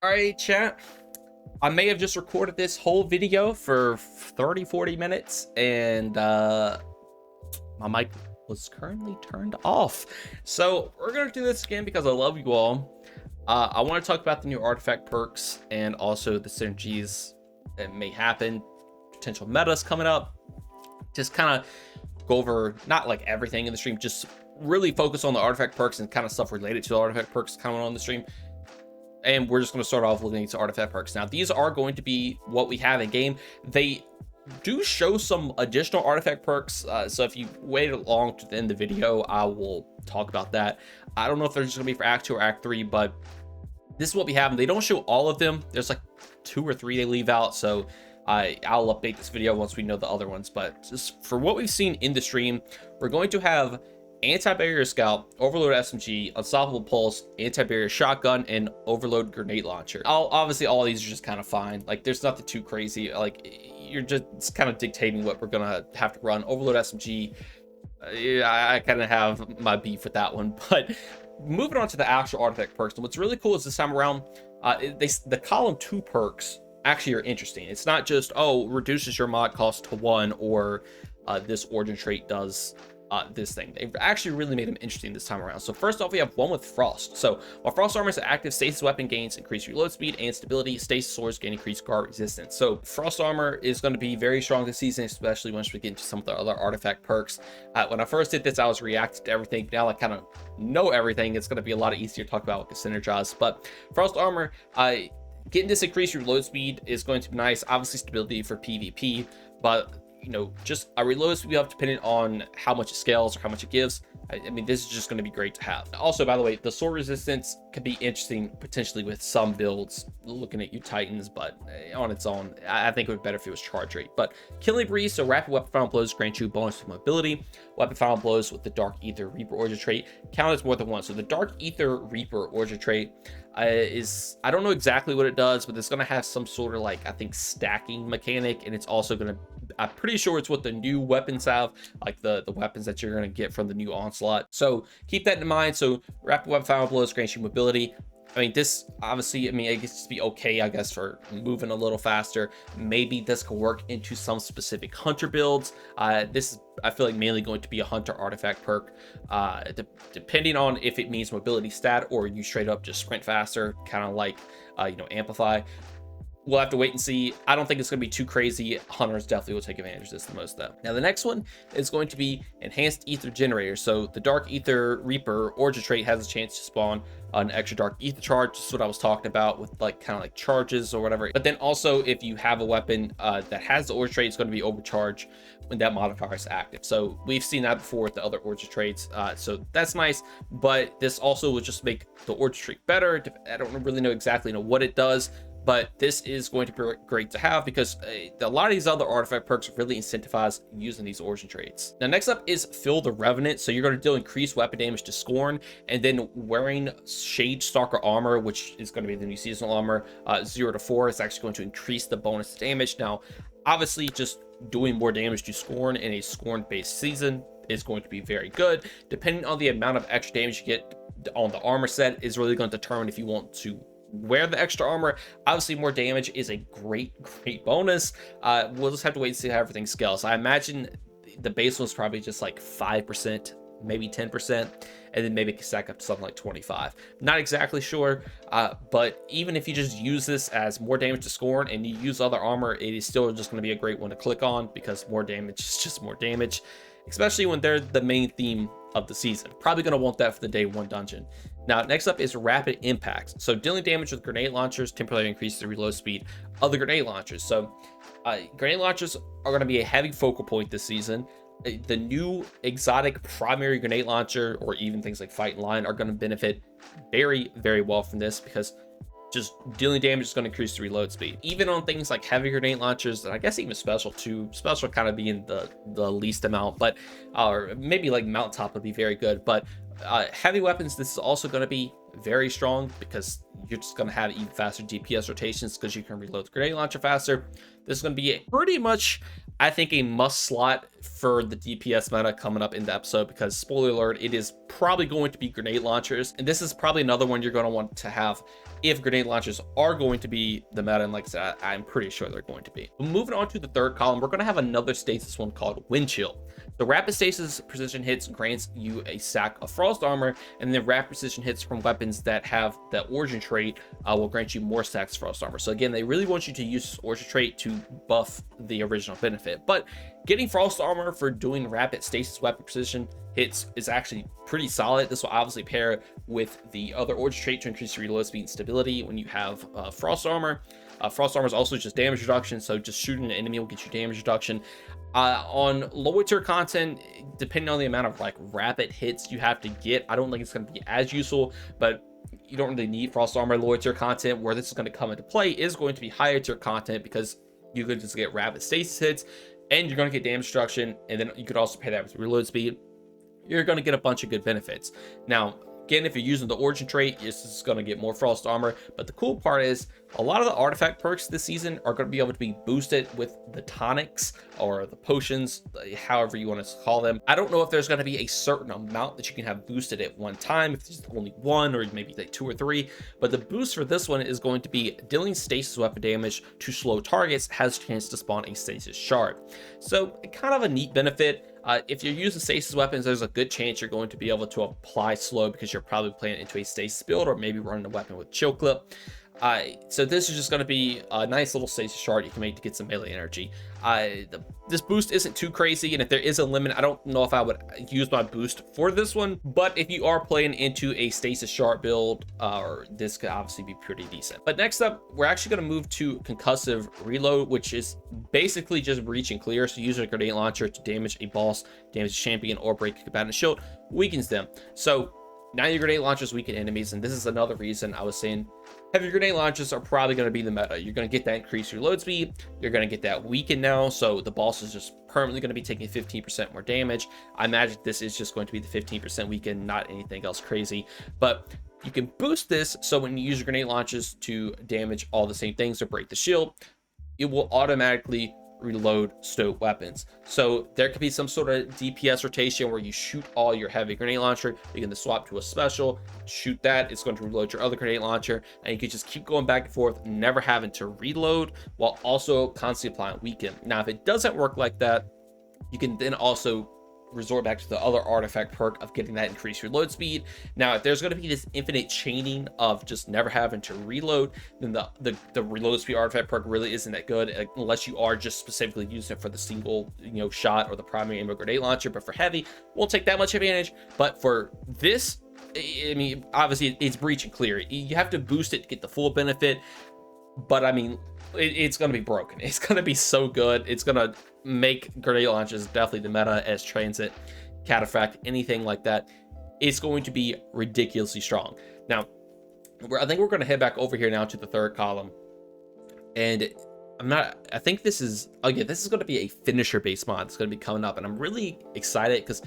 All right, chat. I may have just recorded this whole video for 30-40 minutes and my mic was currently turned off. So we're going to do this again because I love you all. I want to talk about the new artifact perks and also the synergies that may happen, potential metas coming up. Just kind of go over not like everything in the stream, just really focus on the artifact perks and kind of stuff related to the artifact perks coming on the stream. And we're just going to start off looking into artifact perks. Now, these are going to be what we have in game. They do show some additional artifact perks. So if you wait along to the end of the video, I will talk about that. I don't know if they're just going to be for Act 2 or Act 3, but this is what we have. And they don't show all of them. There's like 2 or 3 they leave out. So I'll update this video once we know the other ones. But just for what we've seen in the stream, we're going to have anti-barrier scout, overload SMG, unstoppable pulse, anti-barrier shotgun, and overload grenade launcher. Obviously all of these are just kind of fine. Like there's nothing too crazy. Like you're just kind of dictating what we're gonna have to run. Overload SMG, I kind of have my beef with that one. But moving on to the actual artifact perks, and what's really cool is this time around, the column 2 perks actually are interesting. It's not just, oh, reduces your mod cost to 1, or this origin trait does this thing. They've actually really made them interesting this time around. So first off, we have one with Frost. So while Frost armor is active, stasis weapon gains increased reload speed and stability. Stasis swords gain increased guard resistance. So Frost armor is going to be very strong this season, especially once we get into some of the other artifact perks. When I first did this, I was reacting to everything. Now I kind of know everything. It's going to be a lot easier to talk about with the synergize. But Frost armor, getting this increased reload speed is going to be nice. Obviously stability for PvP, but you know, just a reload speed up depending on how much it scales or how much it gives. I mean, this is just going to be great to have. Also, by the way, the sword resistance could be interesting potentially with some builds, looking at you Titans, but on its own, I think it would be better if it was charge rate. But killing breeze, so rapid weapon final blows grant you bonus to mobility. Weapon final blows with the Dark Ether Reaper origin trait count as more than one. So the Dark Ether Reaper origin trait is, I don't know exactly what it does, but it's going to have some sort of like, I think, stacking mechanic, and it's also going to, I'm pretty sure it's what the new weapons have, like the weapons that you're going to get from the new onslaught. So keep that in mind. So rapid weapon final blows grants you mobility. I mean, this obviously, I mean, it gets to be okay, I guess, for moving a little faster. Maybe this can work into some specific hunter builds. This is, I feel like, mainly going to be a hunter artifact perk, depending on if it means mobility stat or you straight up just sprint faster, kind of like, you know, amplify. We'll have to wait and see. I don't think it's going to be too crazy. Hunters definitely will take advantage of this the most, though. Now, the next one is going to be Enhanced Ether Generator. So the Dark Ether Reaper origin trait has a chance to spawn an extra Dark Ether charge. This is what I was talking about with like kind of like charges or whatever. But then also, if you have a weapon that has the origin trait, it's going to be overcharged when that modifier is active. So we've seen that before with the other origin traits. So that's nice. But this also will just make the origin trait better. I don't really know exactly what it does, but this is going to be great to have because a lot of these other artifact perks really incentivize using these origin traits. Now, next up is Fill the Revenant. So you're going to deal increased weapon damage to Scorn, and then wearing Shade Stalker armor, which is going to be the new seasonal armor, 0 to 4, is actually going to increase the bonus damage. Now, obviously, just doing more damage to Scorn in a Scorn-based season is going to be very good. Depending on the amount of extra damage you get on the armor set is really going to determine if you want to wear the extra armor. Obviously, more damage is a great bonus. We'll just have to wait and see how everything scales. I imagine the base one's probably just like 5%, maybe 10%, and then maybe it can stack up to something like 25. Not exactly sure, but even if you just use this as more damage to Scorn and you use other armor, it is still just going to be a great one to click on because more damage is just more damage, especially when they're the main theme of the season. Probably going to want that for the day 1 dungeon. Now, next up is Rapid Impacts. So dealing damage with grenade launchers temporarily increases the reload speed of the grenade launchers. So grenade launchers are going to be a heavy focal point this season. The new exotic primary grenade launcher, or even things like Fight and Line, are going to benefit very well from this because just dealing damage is going to increase the reload speed. Even on things like heavy grenade launchers, and I guess even special too, special kind of being the least amount, but or maybe like mountaintop would be very good. But heavy weapons, this is also going to be very strong because you're just going to have even faster DPS rotations because you can reload the grenade launcher faster. This is going to be pretty much, I think, a must slot for the DPS meta coming up in the episode, because spoiler alert, it is probably going to be grenade launchers, and this is probably another one you're going to want to have if grenade launchers are going to be the meta, and like I said, I'm pretty sure they're going to be. But moving on to the third column, we're going to have another stasis one called Wind Chill. The rapid stasis precision hits grants you a stack of frost armor, and then rapid precision hits from weapons that have the origin trait will grant you more stacks of frost armor. So again, they really want you to use this origin trait to buff the original benefit, but getting frost armor for doing rapid stasis weapon precision hits is actually pretty solid. This will obviously pair with the other origin trait to increase your reload speed and stability when you have frost armor. Frost armor is also just damage reduction, so just shooting an enemy will get you damage reduction. On lower tier content, depending on the amount of like rapid hits you have to get, I don't think it's going to be as useful, but you don't really need frost armor. Lower tier content, where this is going to come into play, is going to be higher tier content, because you could just get rapid stasis hits and you're going to get damage destruction, and then you could also pair that with reload speed. You're going to get a bunch of good benefits. Now again, if you're using the origin trait, this is going to get more frost armor, but the cool part is a lot of the artifact perks this season are going to be able to be boosted with the tonics or the potions, however you want to call them. I don't know if there's going to be a certain amount that you can have boosted at one time, if there's only one or maybe like 2 or 3, but the boost for this one is going to be dealing stasis weapon damage to slow targets has a chance to spawn a stasis shard. So kind of a neat benefit. If you're using stasis weapons, there's a good chance you're going to be able to apply slow, because you're probably playing into a stasis build or maybe running a weapon with chill clip. So this is just going to be a nice little stasis shard you can make to get some melee energy. This boost isn't too crazy, and if there is a limit, I don't know if I would use my boost for this one, but if you are playing into a stasis shard build, this could obviously be pretty decent. But next up, we're actually going to move to concussive reload, which is basically just breach and clear. So use a grenade launcher to damage a boss, damage a champion, or break a combatant shield, weakens them. So now your grenade launchers weaken enemies, and this is another reason I was saying heavy grenade launchers are probably going to be the meta. You're going to get that increased reload speed, you're going to get that weaken now, so the boss is just permanently going to be taking 15% more damage. I imagine this is just going to be the 15% weaken, not anything else crazy, but you can boost this so when you use your grenade launchers to damage all the same things or break the shield, it will automatically reload stowed weapons. So there could be some sort of DPS rotation where you shoot all your heavy grenade launcher, you can swap to a special, shoot that, it's going to reload your other grenade launcher, and you can just keep going back and forth, never having to reload, while also constantly applying weaken. Now if it doesn't work like that, you can then also resort back to the other artifact perk of getting that increased reload speed. Now if there's going to be this infinite chaining of just never having to reload, then the reload speed artifact perk really isn't that good, unless you are just specifically using it for the single shot or the primary ammo grenade launcher. But for heavy, won't take that much advantage. But for this, I mean, obviously it's breach and clear, you have to boost it to get the full benefit, but I mean, it's going to be broken. It's going to be so good. It's going to make grenade launches definitely the meta as transit, cataphract, anything like that. It's going to be ridiculously strong. Now, I think we're going to head back over here now to the third column, and I think this is, again, this is going to be a finisher based mod that's going to be coming up, and I'm really excited because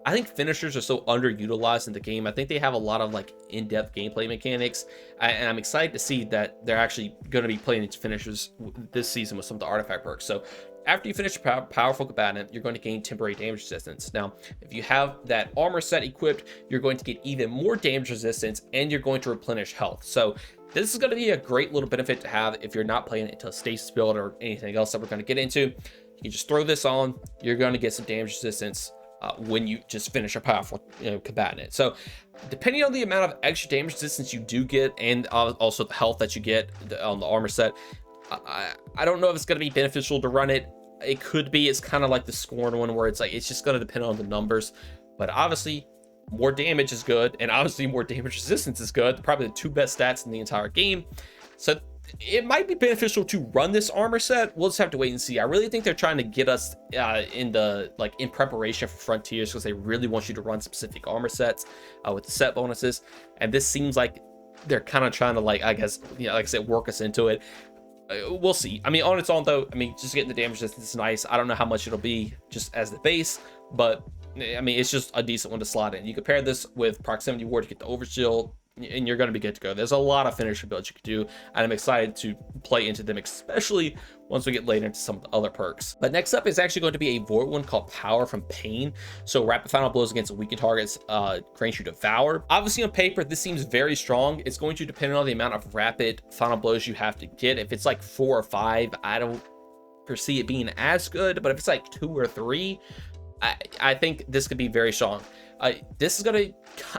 I think finishers are so underutilized in the game. I think they have a lot of like in-depth gameplay mechanics, and I'm excited to see that they're actually going to be playing into finishers this season with some of the artifact perks. So after you finish a powerful combatant, you're going to gain temporary damage resistance. Now, if you have that armor set equipped, you're going to get even more damage resistance, and you're going to replenish health. So this is going to be a great little benefit to have if you're not playing into a stasis build or anything else that we're going to get into. You can just throw this on, you're going to get some damage resistance when you just finish a powerful combatant. So depending on the amount of extra damage resistance you do get, and also the health that you get on the armor set, I don't know if it's going to be beneficial to run it. It could be. It's kind of like the Scorn one, where it's like it's just going to depend on the numbers, but obviously more damage is good, and obviously more damage resistance is good. Probably the 2 best stats in the entire game. So it might be beneficial to run this armor set. We'll just have to wait and see. I really think they're trying to get us in preparation for Frontiers, because they really want you to run specific armor sets with the set bonuses, and this seems like they're kind of trying to, like, I guess, like I said, work us into it. We'll see. I mean, on its own though, I mean, just getting the damage resistance is nice. I don't know how much it'll be just as the base, but I mean, it's just a decent one to slot in. You compare this with proximity ward to get the overshield, and you're going to be good to go. There's a lot of finisher builds you can do, and I'm excited to play into them, especially once we get later into some of the other perks. But next up is actually going to be a void one called Power from Pain. So rapid final blows against weakened targets grants you Devour. Obviously on paper, this seems very strong. It's going to depend on the amount of rapid final blows you have to get. If it's like 4 or 5, I don't foresee it being as good, but if it's like 2 or 3, I think this could be very strong. This is gonna,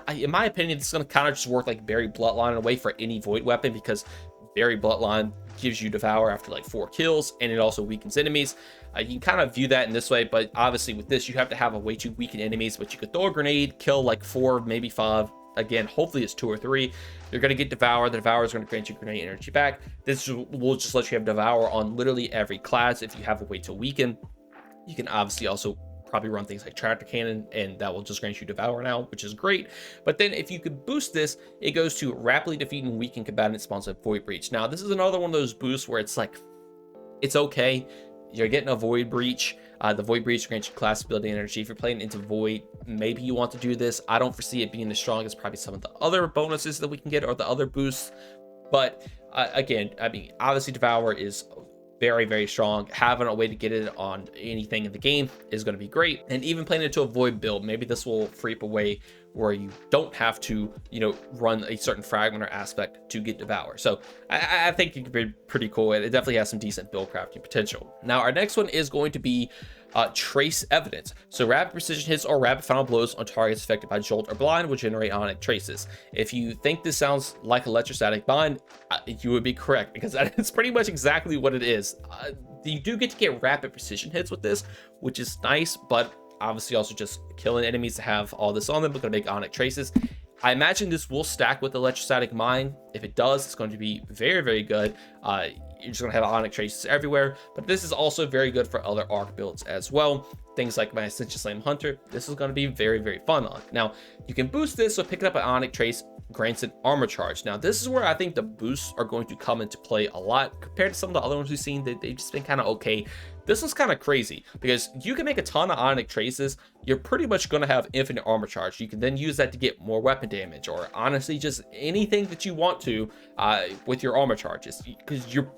in my opinion, this is gonna kind of just work like Buried Bloodline in a way for any void weapon, because Buried Bloodline gives you Devour after like 4 kills, and it also weakens enemies. You can kind of view that in this way, but obviously with this, you have to have a way to weaken enemies, but you could throw a grenade, kill like 4, maybe 5. Again, hopefully it's 2 or 3. You're going to get Devour. The Devour is going to grant you grenade energy back. This will just let you have Devour on literally every class. If you have a way to weaken, you can obviously also probably run things like Tractor Cannon, and that will just grant you Devour now, which is great. But then if you could boost this, it goes to rapidly defeat and weaken combatant spawns at Void Breach. Now, this is another one of those boosts where it's like, it's okay. You're getting a Void Breach. The Void Breach grants you class ability energy. If you're playing into Void, maybe you want to do this. I don't foresee it being as strong as probably some of the other bonuses that we can get or the other boosts. But again, I mean, obviously Devour is very, very strong. Having a way to get it on anything in the game is going to be great. And even playing into a void build, maybe this will free up a way where you don't have to, you know, run a certain fragment or aspect to get Devour. So I think it could be pretty cool. It definitely has some decent build crafting potential. Now, our next one is going to be Trace Evidence. So rapid precision hits or rapid final blows on targets affected by Jolt or Blind will generate ionic traces. If you think this sounds like electrostatic bind, you would be correct, because that is pretty much exactly what it is. You do get to get rapid precision hits with this, which is nice, but obviously also just killing enemies to have all this on them. We're going to make ionic traces. I imagine this will stack with electrostatic mine. If it does, it's going to be very, very good. You're just going to have ionic traces everywhere, but this is also very good for other arc builds as well. Things like my Ascension Slam Hunter, this is going to be very, very fun on. Now, you can boost this, so picking up an ionic trace grants an armor charge. Now, this is where I think the boosts are going to come into play a lot compared to some of the other ones we've seen. They've just been kind of okay. This is kind of crazy because you can make a ton of ionic traces. You're pretty much going to have infinite armor charge. You can then use that to get more weapon damage, or honestly just anything that you want to with your armor charges, because you're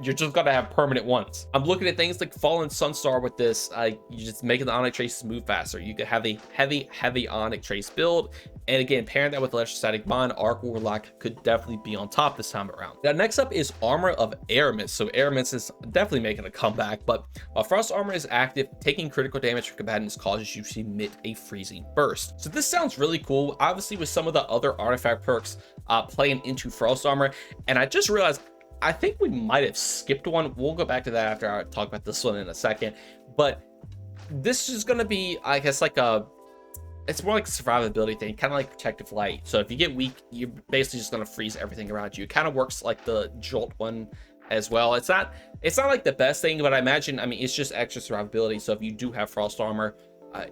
just gonna have permanent ones. I'm looking at things like Fallen Sunstar with this. You just making the ionic traces move faster. You could have a heavy ionic trace build, and again, pairing that with electrostatic bond, Arc Warlock could definitely be on top this time around. Now, next up is Armor of Air Mist. So Air Mist is definitely making a comeback, but while Frost Armor is active, taking critical damage from combatants causes you to emit a freezing burst. So this sounds really cool, obviously with some of the other artifact perks playing into Frost Armor, and I just realized I think we might have skipped one. We'll go back to that after I talk about this one in a second. But this is going to be, I guess, like it's more like a survivability thing, kind of like Protective Light. So if you get weak, you're basically just going to freeze everything around you. It kind of works like the Jolt one as well. It's not like the best thing, but I imagine, I mean, it's just extra survivability. So if you do have Frost Armor,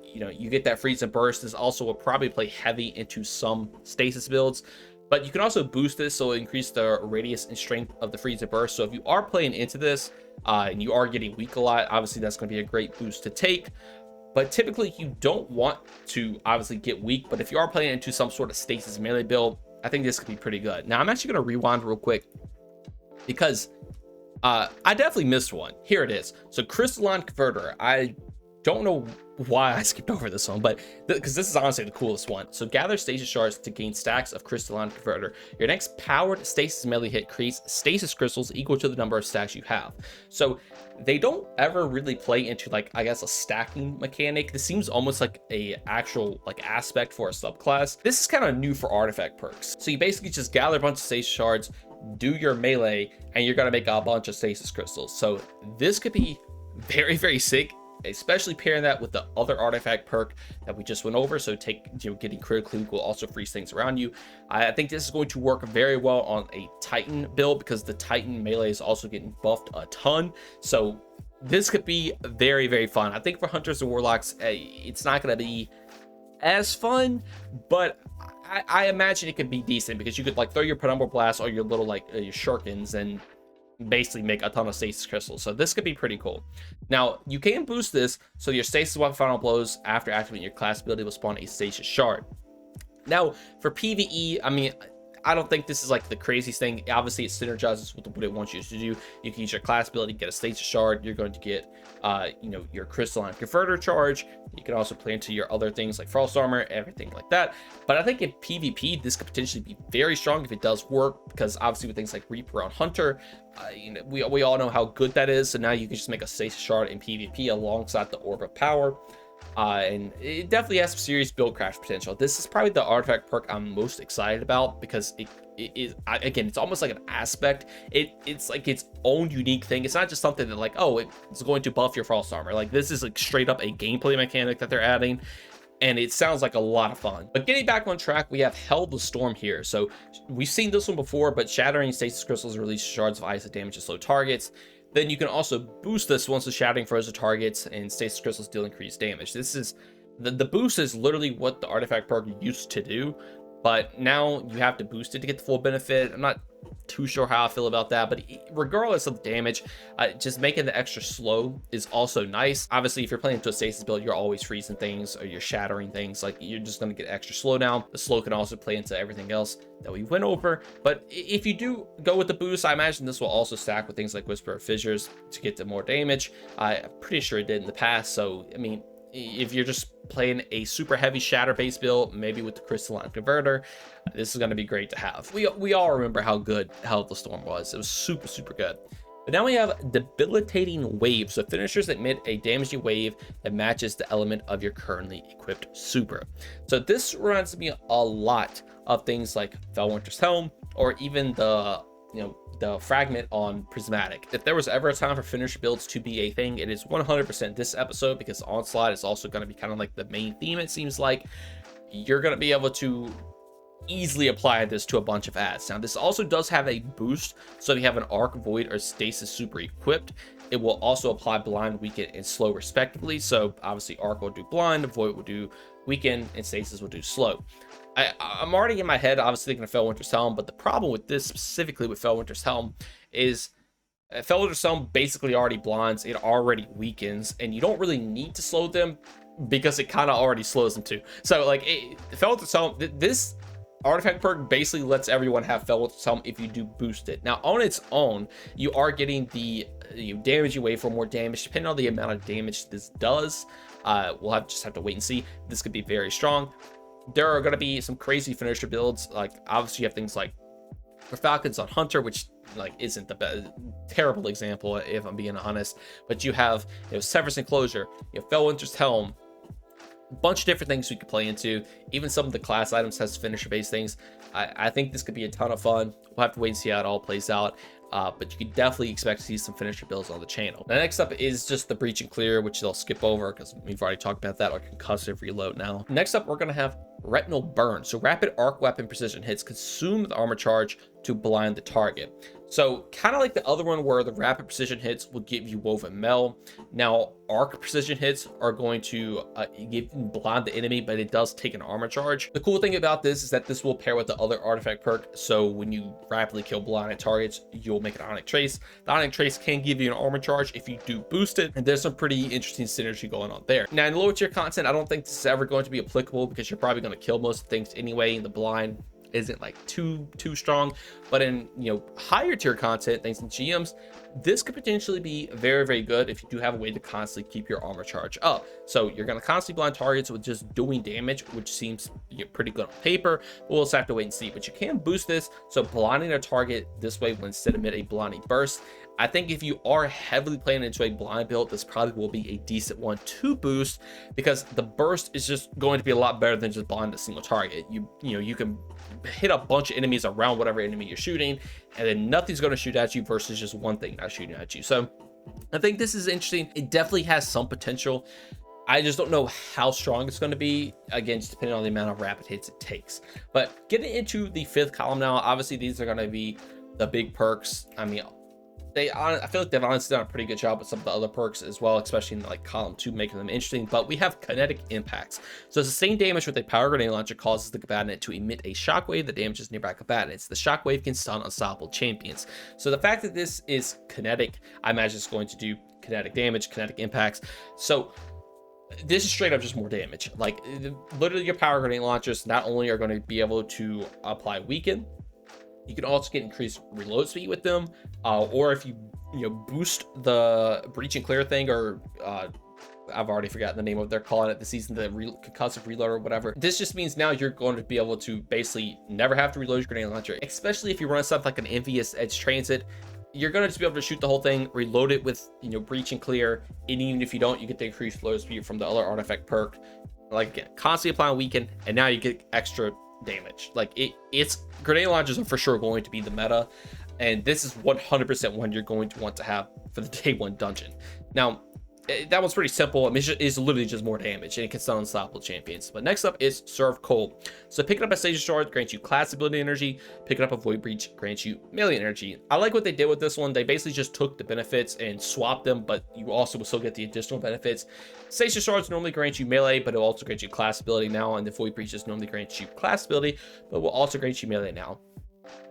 you know, you get that freeze and burst. This also will probably play heavy into some stasis builds. But you can also boost this, so increase the radius and strength of the freeze and burst. So if you are playing into this and you are getting weak a lot, obviously that's going to be a great boost to take. But typically you don't want to obviously get weak, but if you are playing into some sort of stasis melee build, I think this could be pretty good. Now I'm actually going to rewind real quick because I definitely missed one. Here it is. So Crystalline Converter. I don't know why I skipped over this one, but because this is honestly the coolest one. So gather stasis shards to gain stacks of Crystalline Converter. Your next powered stasis melee hit creates stasis crystals equal to the number of stacks you have. So they don't ever really play into, like, I guess, a stacking mechanic. This seems almost like a actual like aspect for a subclass. This is kind of new for artifact perks. So you basically just gather a bunch of stasis shards, do your melee, and you're gonna make a bunch of stasis crystals. So this could be very, very sick, especially pairing that with the other artifact perk that we just went over. So getting critically weak will also freeze things around you. I think this is going to work very well on a Titan build, because the Titan melee is also getting buffed a ton. So this could be very, very fun. I think for Hunters and Warlocks, it's not going to be as fun, but I imagine it could be decent, because you could like throw your Penumbral Blast or your little like your Shurikens and basically make a ton of stasis crystals. So this could be pretty cool. Now you can boost this, so your stasis weapon final blows after activating your class ability will spawn a stasis shard. Now for PvE, I mean, I don't think this is like the craziest thing. Obviously, it synergizes with what it wants you to do. You can use your class ability, get a stasis shard. You're going to get, you know, your crystalline converter charge. You can also play into your other things like frost armor, everything like that. But I think in PvP, this could potentially be very strong if it does work, because obviously with things like Reaper on Hunter, you know, we all know how good that is. So now you can just make a stasis shard in PvP alongside the Orb of Power. And it definitely has some serious build crash potential. This is probably the artifact perk I'm most excited about, because it is, again, it's almost like an aspect. It's like its own unique thing. It's not just something that like, oh, it's going to buff your frost armor. Like, this is like straight up a gameplay mechanic that they're adding, and it sounds like a lot of fun. But getting back on track, we have Hell the Storm here. So we've seen this one before, but shattering stasis crystals release shards of ice that damage slow targets. Then you can also boost this once the shattering frozen targets and stasis crystals deal increased damage. This is the boost is literally what the artifact perk used to do, but now you have to boost it to get the full benefit. I'm not too sure how I feel about that, but regardless of the damage, just making the extra slow is also nice. Obviously, if you're playing into a stasis build, you're always freezing things or you're shattering things. Like, you're just going to get extra slow now. The slow can also play into everything else that we went over. But if you do go with the boost, I imagine this will also stack with things like Whisper of Fissures to get to more damage. I'm pretty sure it did in the past. So, I mean, if you're just playing a super heavy shatter base build, maybe with the crystalline converter, this is going to be great to have. We all remember how good Hell of the Storm was. It was super good. But now we have debilitating waves, so finishers that emit a damaging wave that matches the element of your currently equipped super. So this reminds me a lot of things like Felwinter's Helm, or even the, you know, the fragment on Prismatic. If there was ever a time for finisher builds to be a thing, it is 100% this episode, because Onslaught is also going to be kind of like the main theme. It seems like you're going to be able to easily apply this to a bunch of ads. Now, this also does have a boost, so if you have an Arc, Void, or Stasis super equipped, it will also apply Blind, Weaken, and Slow respectively. So obviously Arc will do Blind, Void will do Weaken, and Stasis will do Slow. I'm already in my head obviously thinking of Felwinter's Helm, but the problem with this specifically with Felwinter's Helm is Felwinter's Helm basically already blinds, it already weakens, and you don't really need to slow them because it kind of already slows them too. So like, Felwinter's Helm, this artifact perk basically lets everyone have Felwinter's Helm if you do boost it. Now, on its own, you are getting the damage away for more damage, depending on the amount of damage this does. We'll just have to wait and see. This could be very strong. There are going to be some crazy finisher builds. Like, obviously you have things like for Falcons on Hunter, which like isn't the best, terrible example if I'm being honest, but you have, you know, Severus Enclosure, you have Felwinter's Helm, a bunch of different things we could play into. Even some of the class items has finisher based things. I think this could be a ton of fun. We'll have to wait and see how it all plays out. But you can definitely expect to see some finisher builds on the channel. Now, next up is just the Breach and Clear, which they'll skip over because we've already talked about that, or Concussive Reload now. Next up, we're going to have Retinal Burn. So rapid arc weapon precision hits consume the armor charge to blind the target. So kind of like the other one where the rapid precision hits will give you Woven Mel. Now, arc precision hits are going to blind the enemy, but it does take an armor charge. The cool thing about this is that this will pair with the other artifact perk. So when you rapidly kill blinded targets, you'll make an Ionic Trace. The Ionic Trace can give you an armor charge if you do boost it. And there's some pretty interesting synergy going on there. Now, in lower tier content, I don't think this is ever going to be applicable because you're probably going to kill most things anyway. The blind isn't like too strong, but in, you know, higher tier content, thanks to GMs, this could potentially be very good if you do have a way to constantly keep your armor charge up. So you're going to constantly blind targets with just doing damage, which seems pretty good on paper, but we'll just have to wait and see. But you can boost this, so blinding a target this way will instead emit a blinding burst. I think if you are heavily playing into a blind build, this probably will be a decent one to boost, because the burst is just going to be a lot better than just blind a single target. You know, you can hit a bunch of enemies around whatever enemy you're shooting, and then nothing's going to shoot at you versus just one thing not shooting at you. So I think this is interesting. It definitely has some potential. I just don't know how strong it's going to be, again, just depending on the amount of rapid hits it takes. But getting into the fifth column now, obviously these are going to be the big perks. I mean, I feel like they've honestly done a pretty good job with some of the other perks as well, especially in like column 2, making them interesting. But we have kinetic impacts. So sustained damage with a power grenade launcher causes the combatant to emit a shockwave that damages nearby combatants. The shockwave can stun unstoppable champions. So the fact that this is kinetic, I imagine it's going to do kinetic damage, kinetic impacts. So this is straight up just more damage. Like, literally your power grenade launchers not only are going to be able to apply weaken, You can also get increased reload speed with them, or if you boost the breach and clear thing, or I've already forgotten the name of they're calling it the season, the concussive reload or whatever. This just means now you're going to be able to basically never have to reload your grenade launcher, especially if you run stuff like an envious edge transit. You're going to just be able to shoot the whole thing, reload it with breach and clear, and even if you don't, you get the increased reload speed from the other artifact perk. Like, again, constantly applying weaken, and now you get extra damage. Like, it's grenade launchers are for sure going to be the meta, and this is 100% one you're going to want to have for the day one dungeon. Now, that one's pretty simple. I mean, it's literally just more damage, and it can stun unstoppable champions. But next up is Serve Cold. So picking up a stasis shard grants you class ability energy. Picking up a void breach grants you melee energy. I like what they did with this one. They basically just took the benefits and swapped them, but you also will still get the additional benefits. Stasis shards normally grant you melee, but it will also grant you class ability now, and the void breaches normally grant you class ability, but will also grant you melee now.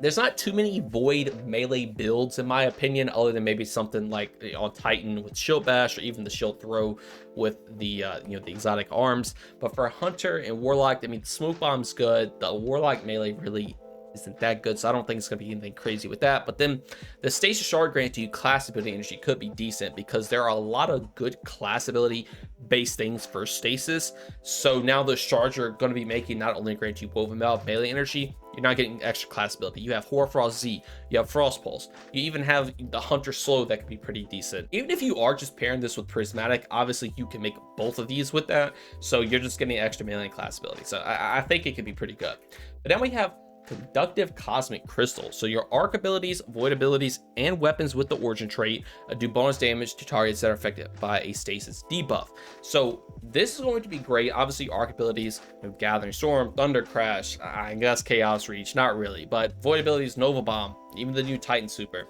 There's not too many void melee builds in my opinion, other than maybe something like on Titan with shield bash, or even the shield throw with the the exotic arms. But for hunter and warlock, I mean, the smoke bomb's good. The warlock melee really isn't that good, so I don't think it's gonna be anything crazy with that. But then the stasis shard grant to you class ability energy could be decent, because there are a lot of good class ability based things for stasis. So now the shards are going to be making not only grant you woven mail melee energy, you're not getting extra class ability. You have Hoarfrost Z, you have Frost Pulse, you even have the Hunter Slow that could be pretty decent. Even if you are just pairing this with Prismatic, obviously you can make both of these with that, so you're just getting extra melee and class ability. So I think it could be pretty good. But then we have Conductive Cosmic Crystal. So your arc abilities, void abilities, and weapons with the origin trait do bonus damage to targets that are affected by a stasis debuff. So this is going to be great. Obviously, arc abilities, Gathering Storm, Thunder Crash, I guess Chaos Reach, not really, but void abilities, Nova Bomb, even the new Titan Super.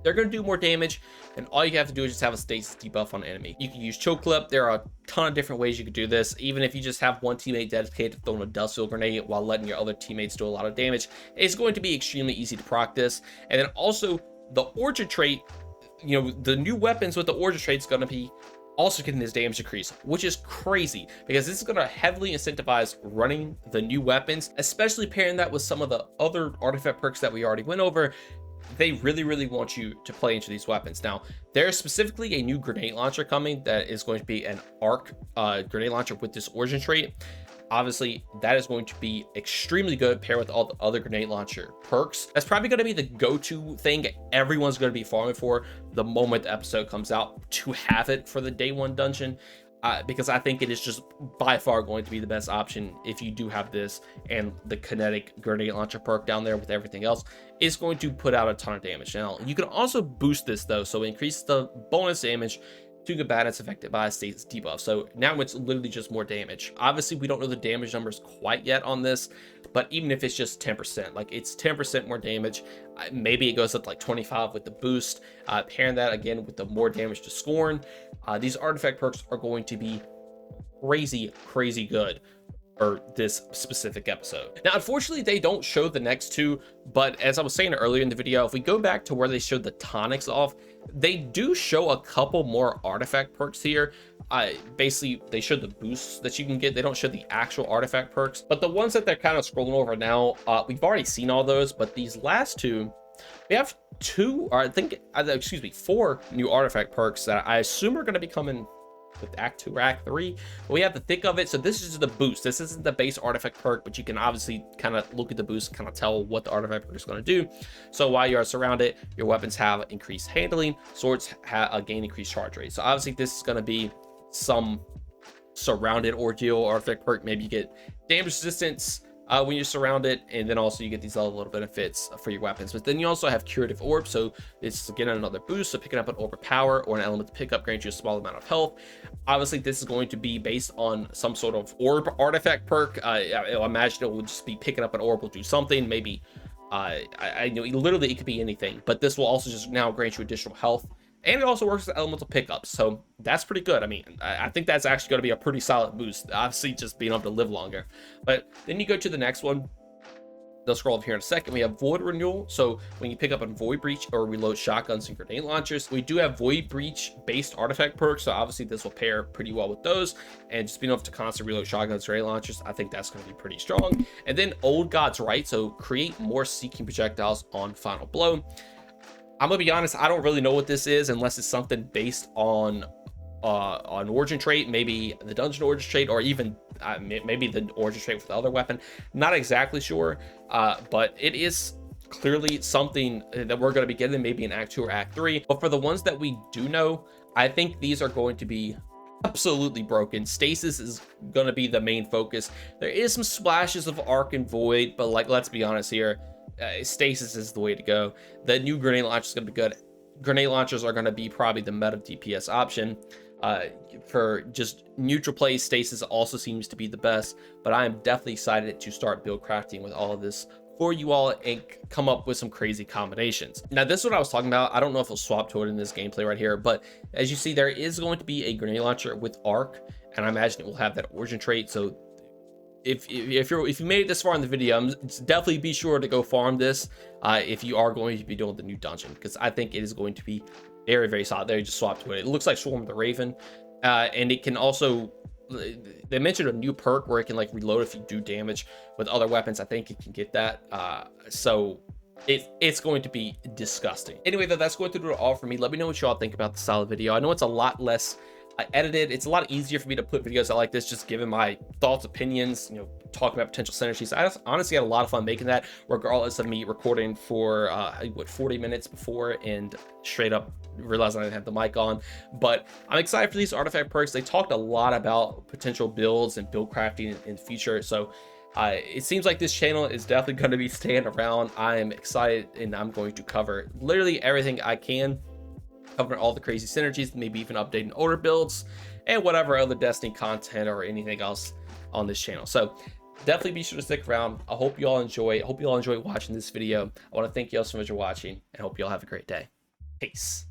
They're going to do more damage, and all you have to do is just have a stasis debuff on an enemy. You can use Choke Clip. There are a ton of different ways you could do this. Even if you just have one teammate dedicated to throwing a Dustfield Grenade while letting your other teammates do a lot of damage, it's going to be extremely easy to proc this. And then also the Origin trait, the new weapons with the Origin trait is going to be also getting this damage decrease, which is crazy, because this is going to heavily incentivize running the new weapons, especially pairing that with some of the other artifact perks that we already went over. They really want you to play into these weapons. Now, there's specifically a new grenade launcher coming that is going to be an arc grenade launcher with this origin trait. Obviously, that is going to be extremely good paired with all the other grenade launcher perks. That's probably going to be the go-to thing everyone's going to be farming for the moment the episode comes out, to have it for the day one dungeon. Because I think it is just by far going to be the best option if you do have this, and the kinetic grenade launcher perk down there with everything else is going to put out a ton of damage. Now, you can also boost this though, so increase the bonus damage to combatants affected by a stasis debuff. So now it's literally just more damage. Obviously, we don't know the damage numbers quite yet on this, but even if it's just 10%, like it's 10% more damage, maybe it goes up to like 25 with the boost. Pairing that again with the more damage to Scorn, these artifact perks are going to be crazy good for this specific episode. Now, unfortunately, they don't show the next two, but as I was saying earlier in the video, if we go back to where they showed the tonics off, they do show a couple more artifact perks here. Basically, they show the boosts that you can get. They don't show the actual artifact perks, but the ones that they're kind of scrolling over now, we've already seen all those, but these last two, we have four new artifact perks that I assume are going to be coming with Act 2 or Act 3. But we have the thick of it, so this is the boost. This isn't the base artifact perk, but you can obviously kind of look at the boost, kind of tell what the artifact perk is going to do. So while you are surrounded, your weapons have increased handling, swords gain increased charge rate. So obviously this is going to be some surrounded ordeal artifact perk. Maybe you get damage resistance when you're surrounded, and then also you get these other little benefits for your weapons. But then you also have Curative Orb, so it's again another boost. So picking up an Orb of Power or an element to pick up grants you a small amount of health. Obviously, this is going to be based on some sort of orb artifact perk. I imagine it will just be picking up an orb will do something. Maybe I know literally it could be anything, but this will also just now grant you additional health. And it also works with elemental pickups, so that's pretty good. I mean, I think that's actually going to be a pretty solid boost. Obviously, just being able to live longer. But then you go to the next one. they'll scroll up here in a second. We have Void Renewal. So when you pick up on Void Breach or reload shotguns and grenade launchers, we do have Void Breach based artifact perks. So obviously this will pair pretty well with those. And just being able to constantly reload shotguns, grenade launchers, I think that's going to be pretty strong. And then Old God's Right. So create more seeking projectiles on Final Blow. I'm gonna be honest, I don't really know what this is unless it's something based on origin trait, maybe the dungeon origin trait, or even maybe the origin trait with the other weapon. Not exactly sure, but it is clearly something that we're going to be getting maybe in Act 2 or Act 3. But for the ones that we do know, I think these are going to be absolutely broken. Stasis is going to be the main focus. There is some splashes of Arc and Void, but like, let's be honest here, Stasis is the way to go. The new grenade launcher is going to be good. Grenade launchers are going to be probably the meta DPS option. For just neutral play, Stasis also seems to be the best, but I am definitely excited to start build crafting with all of this for you all and come up with some crazy combinations. Now, this is what I was talking about. I don't know if it'll swap to it in this gameplay right here, but as you see, there is going to be a grenade launcher with Arc, and I imagine it will have that origin trait. So if you made it this far in the video, definitely be sure to go farm this if you are going to be doing the new dungeon, because I think it is going to be very, very solid. They just swapped to it. It looks like Swarm of the Raven, and it can also, they mentioned a new perk where it can like reload if you do damage with other weapons. I think it can get that. So it's going to be disgusting. Anyway, that's going to do it all for me. Let me know what y'all think about the solid video. I know it's a lot less edited. It's a lot easier for me to put videos out like this, just giving my thoughts, opinions, you know, talking about potential synergies. I just honestly had a lot of fun making that, regardless of me recording for 40 minutes before and straight up realizing I didn't have the mic on. But I'm excited for these artifact perks. They talked a lot about potential builds and build crafting in the future, so it seems like this channel is definitely going to be staying around. I am excited, and I'm going to cover literally everything I can, covering all the crazy synergies, maybe even updating older builds and whatever other Destiny content or anything else on this channel. So definitely be sure to stick around. I hope you all enjoy. I hope you all enjoy watching this video. I want to thank you all so much for watching, and hope you all have a great day. Peace.